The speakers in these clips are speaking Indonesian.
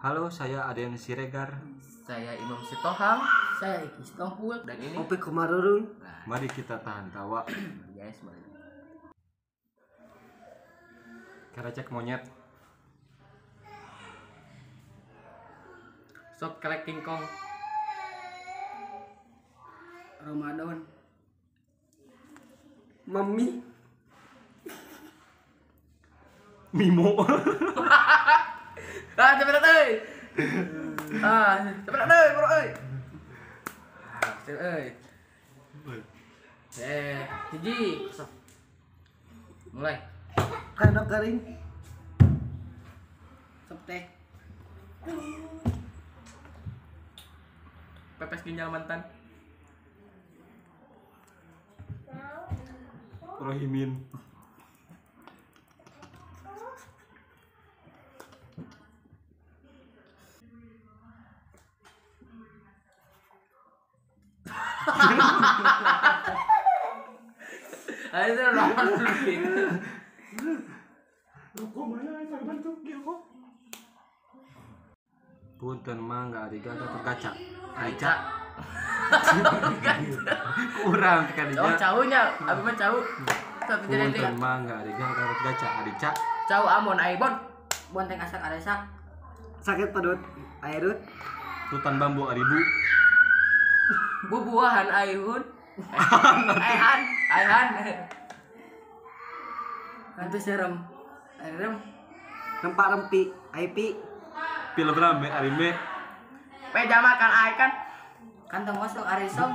Halo, saya Aden Siregar. Saya Imam Sitohang. Saya Iki Stompul. Dan ini Opi Komarurun. Mari kita tahan tawa. guys, mari. Kerecek monyet. Sok kelek King Kong. Ramadan. Mami. Mimo. Cepet euy. Cepet euy, bro euy. Cepet euy. Hiji. Sok. Mulai. Kandok garing. Septek. Pepes ginjal mantan. Rohimin. Ayo itu lawan dulu. Rokok mana yang bentuk kok? Punten mangga ari gaga tergaca. Aica. Kurang kan Oh, dia. caunya, abi mah cau. Tapi jadi dia. Punten mangga ari gaga tergaca arica. Cau amon aibon. Bonteng asak aresak. Sakit pedut. Airut. Tutan bambu aribu. Bubuahan aihun. Aihan. Nanti serem. Airem. Rempak rempi. Aipi. Film rame arime. Meja makan ai kan. Kantong kosong arisom.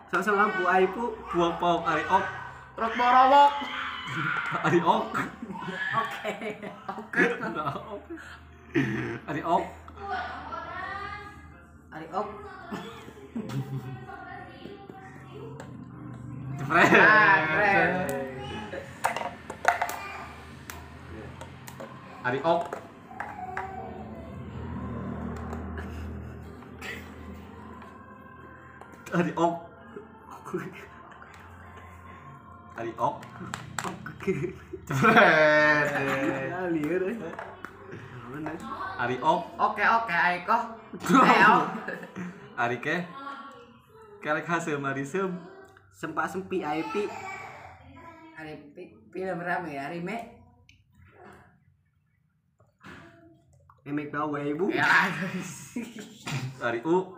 Sosok lampu aipu. Puang pauk ari ok. Rok borowok. Ari ok. Oke. Ari ok. Ari op. Keren. Keren. Ari ok. Ari ok. Ari ok. Keren. Liur. Ari ok. Oke aiko. Ayo. Ari ke. Kelek haseum ari seum. Sempak sempi aipi. Ari film rame arime. Emek bawa ibu. Ya. Ari u.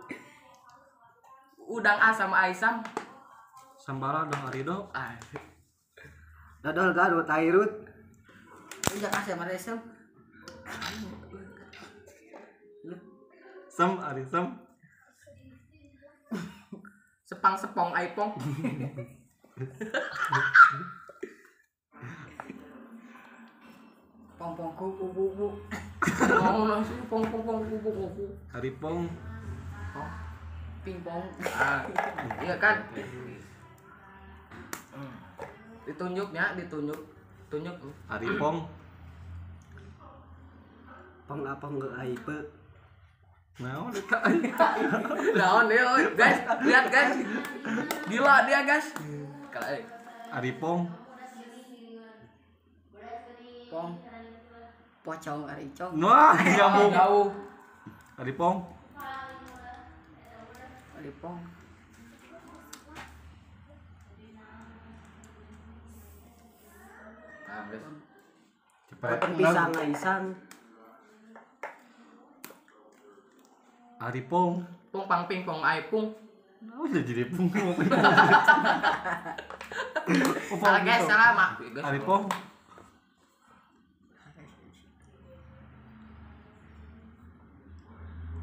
Udang asam aisam. Sambara dong ari do. Dodol garut airut. Ujak asam aresem. Sem ari sem. Sepang-sepong aipong. Pong-pong kuku. Mau langsung pong kupu. Ari pong. Pingpong. Iya kan? Ditunjuknya, tunjuk. Ari pong. Pong apa enggak aipe. Naon Naon dia, guys? Lihat guys. Gila dia, guys. Kalau Ari pong. Pong. Pocong ari cong. Wah, nyambung. jauh. Ari pong. Ari pong. Nah, guys. Cepet. Pisang aisang. Ari pong. Pong pang pingpong aipung. Naon jadi pong. Salah guys, salah mak. Ari pong.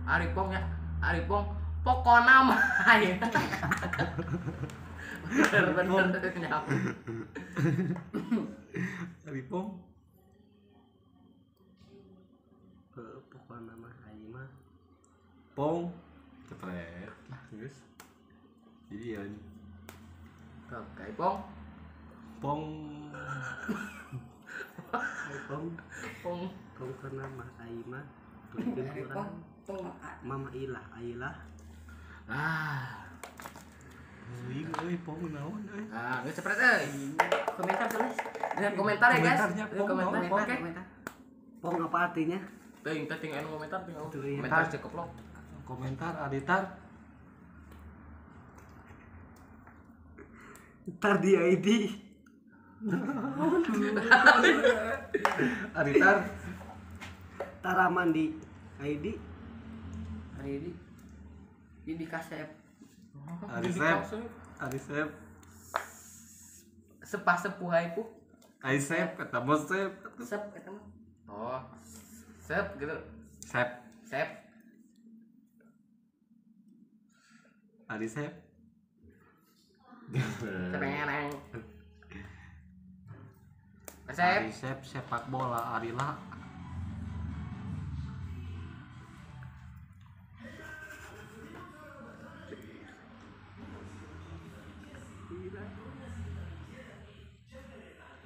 Aripong ya, Aripong pokona main. Bener nyapa. Ari pong. Pokoknya nama aing mah. Pong. Cepet. Lah, guys. Jadi ya ini. Oke, Pong. Pong. Pong. Pong. Pong karena mah aing mah. Pong. Mama ilah, ailah. Euy, pong naon euy. Geus cepet euy. Komentar tulis. Dengan komentar ya, guys. Komentarnya, Dengan Pong, komentar. Pong. Oke. Pong apa artinya? tinggal komentar tinggal Teuing. komentar cek keplok. Komentar Aditar. Ntar di ID. Aditar. Taraman di ID. Hari ini di kasep. Adisep. Sepuh haiku. Aisep ketemu Sep. Sep eta mah. Oh. Sep gitu. Sep. Sep. Adisep. Sepengen. Sep. Adisep sepak bola Arila.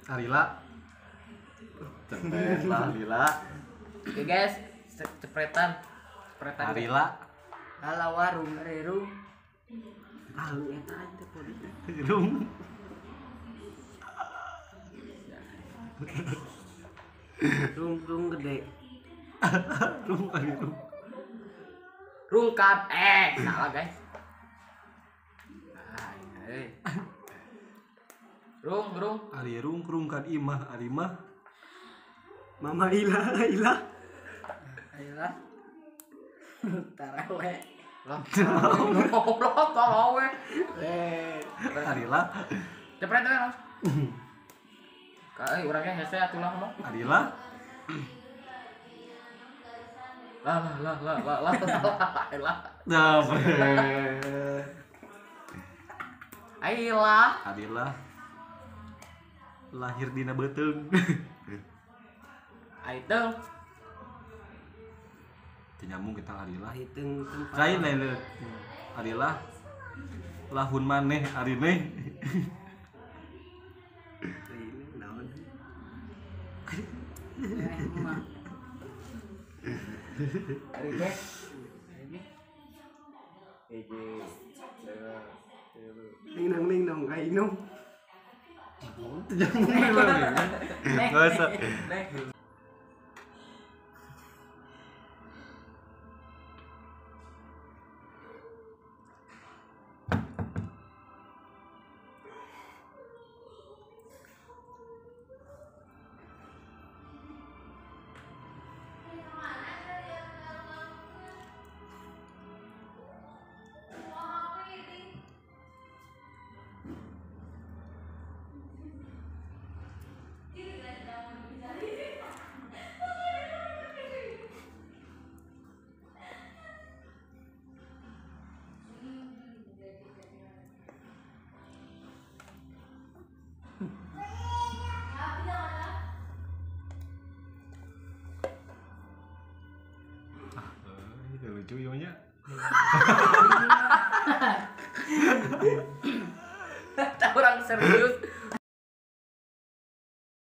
Arila. Cepet lah Arila. Oke guys, cepretan. Arila. Ala warung reru. Tahu eta aja podi. Rum. Rung gede. Rum kali rum. Rungkat salah guys. Rung. Ari rung kan imah arimah. Mama Ila. Ayolah. Tarawe. Lah. Goblok tarawe. Arila. Cepret we Mas. Kai urangnya hese atulah mah. Arila. Lah. Dapet. Ailah. Adila. Lahir dina beuteung. Aitel. Teu nyambung kita Arila. Hitung tempat. Cai lele. Arila. Lahun maneh arine. Ini naon? Ari teh. Ning dong kai nung. Teu nyambung lele. Enggak usah. Lucu yonya. Tak orang serius.